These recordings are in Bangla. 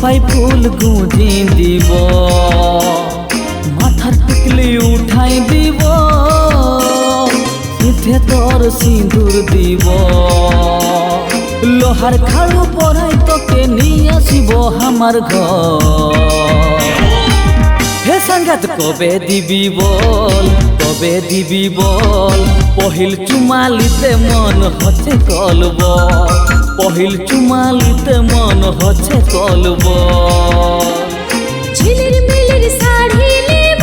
খোপায় ফুল গুঁজি দিব, মাথার টিকলি উঠাই দিব, পিঠে তোর সিঁদুর দিব, লোহার খাড়ু পরাই তোকে নিয়ে আসিব আমার ঘর। হে সাঙ্গাত কবে দিবি বল, কবে দিবি বল, পহিল চুমালিতে মন হচ্ছে কলব, পহিল চুমালিতে মন হচ্ছে কলব। ঝিলির মিলির শাড়ি লিব,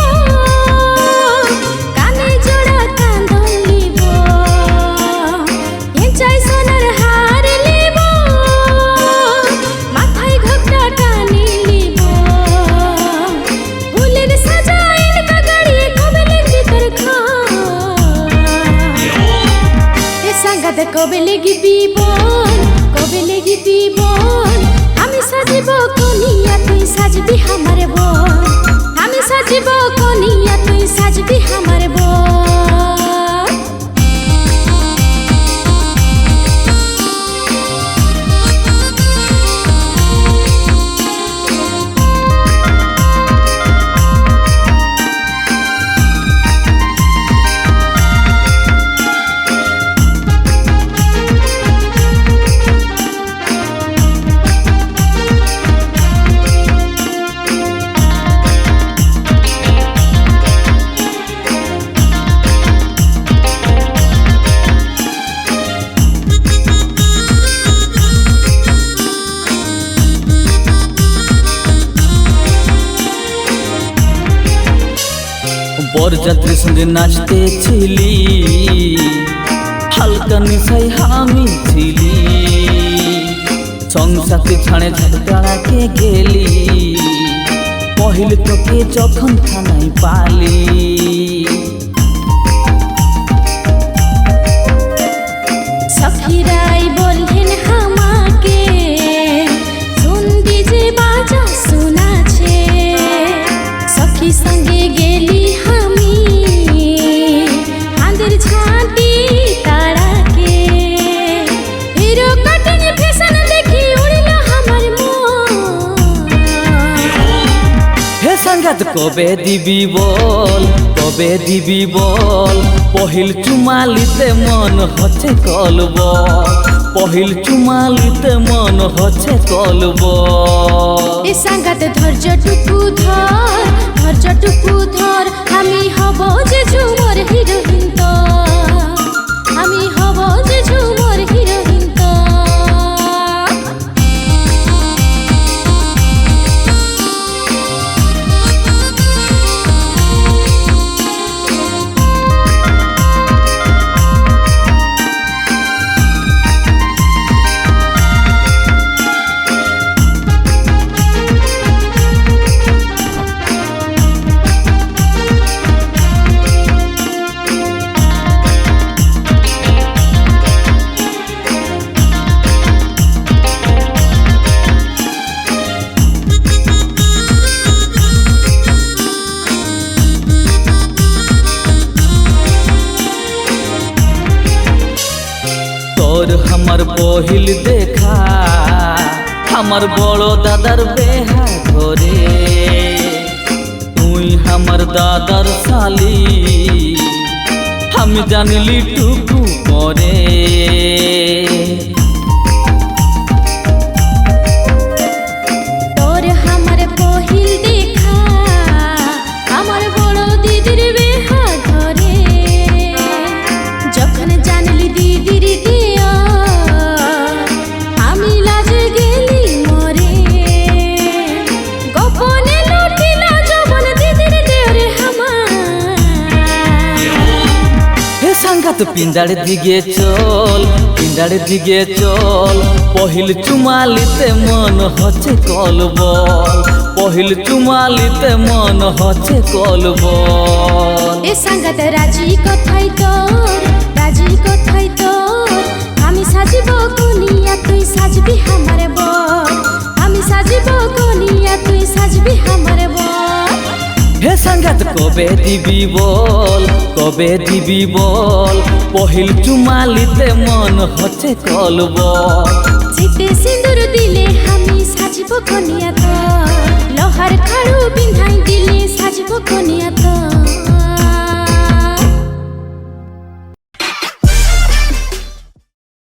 কানে জোড়া কাঁদন লিব, এঁচাই সোনার হার লিব, মাথায় ঘোমটা টানি লিব, ফুলের সাজাইল গাড়িয়ে কবে লেগি তোর ঘর। এ সাঙ্গাত কবে লেগিবি বল, কবে লেগিবি বল, আমি সাজিব কনিয়া তুই সাজবি আমার বল, আমি সাজিব কনিয়া তুই সাজবি আমার বল। বরযাত্রীর সঙ্গে নাচতেছিলি, হালকা নিশাই আমি ছিলি, সংসারকে ছাড়ে ঝাড়কে গেলি, পহিল তোকে যখন থানায় পালি। সখিরাই বললেন আমাকে, শুনবি যে বাজা শোনাছে, সখী সঙ্গে গেলি আমি হাঁদের ঝাঁটি তারাকে, হিরো কাটিং ফ্যাশন দেখি উড়িল আমার মন। হে সাঙ্গাত কবে দিবি বল, কবে দিবি বল, পহিল চুমালিতে মন হচ্ছে কলব, পহিল চুমালিতে মন হচ্ছে কলব। এ সাঙ্গাত ধৈর্যটুকু ধর, ধৈর্যটুকু ধর, আমি হব যে ঝুমর হিরোইন তোর, আমি হব যে ঝুমর হিরোইন তোর। তোর আমার পহিল দেখা, আমার বড় দাদার বেহা ঘরে, তুই আমার দাদার শালি, আমি জানিলি টুকু করে। তোর আমার পহিল দেখা, আমার বড় দিদির বেহা ঘরে, যখন জানলি দিদির দিয়া, আমি লাজে গেলি মরে, গোপনে লুটিলা যৌবন দিদির দেওরে আমার। হে সাঙ্গাত পিঞ্জার দিকে চল, পিঞ্জার দিকে চল, পহিল চুমালিতে মন হচ্ছে কলব, পহিল চুমালিতে মন হচ্ছে কলব। এ সাঙ্গাত রাজি কথাই তোর, রাজি কথাই তোর, আমি সাজিব কনিয়া তুই সাজবি আমার বর, আমি সাজিব কনিয়া তুই সাজবি আমার বর। হে সাঙ্গাত কবে দিবি বল, কবে দিবি বল, পহিল চুমালিতে মন হচ্ছে কলব, চিতে সিঁদুর দিলে আমি সাজি সাজবো কনিয়া তো লোহার খাড়ু বিন্ধাই দিলে সাজবো কনিয়া তো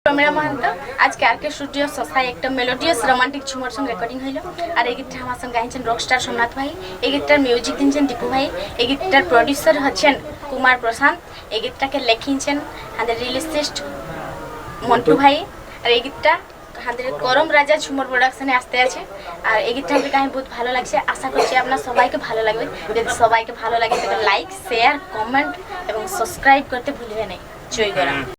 মেরা মহান্ত আজকে আর কে স্টুডিও সসাই একটা মেলোডিয়াস রোমান্টিক ঝুমর সঙ্গে রেকর্ডিং হইল আর এই গীতটা আমার সঙ্গে গাইছেন রকস্টার সোমনাথ ভাই এই গীতটার মিউজিক দিয়েছেন দীপু ভাই এই গীতটার প্রডিউসার হচ্ছেন কুমার প্রশান্ত এই গীতটাকে লেখিয়েছেন আমাদের রিলিস্টিস্ট মন্টু ভাই আর এই গীতটা আমাদের করম রাজা ঝুমর প্রোডাকশনে আসতে আছে আর এই গীতটা আমাকে কাহিনী বহুত ভালো লাগছে আশা করছি আপনার সবাইকে ভালো লাগবে যদি সবাইকে ভালো লাগে তাহলে লাইক শেয়ার কমেন্ট এবং সাবস্ক্রাইব করতে ভুলবে না জয় গরাম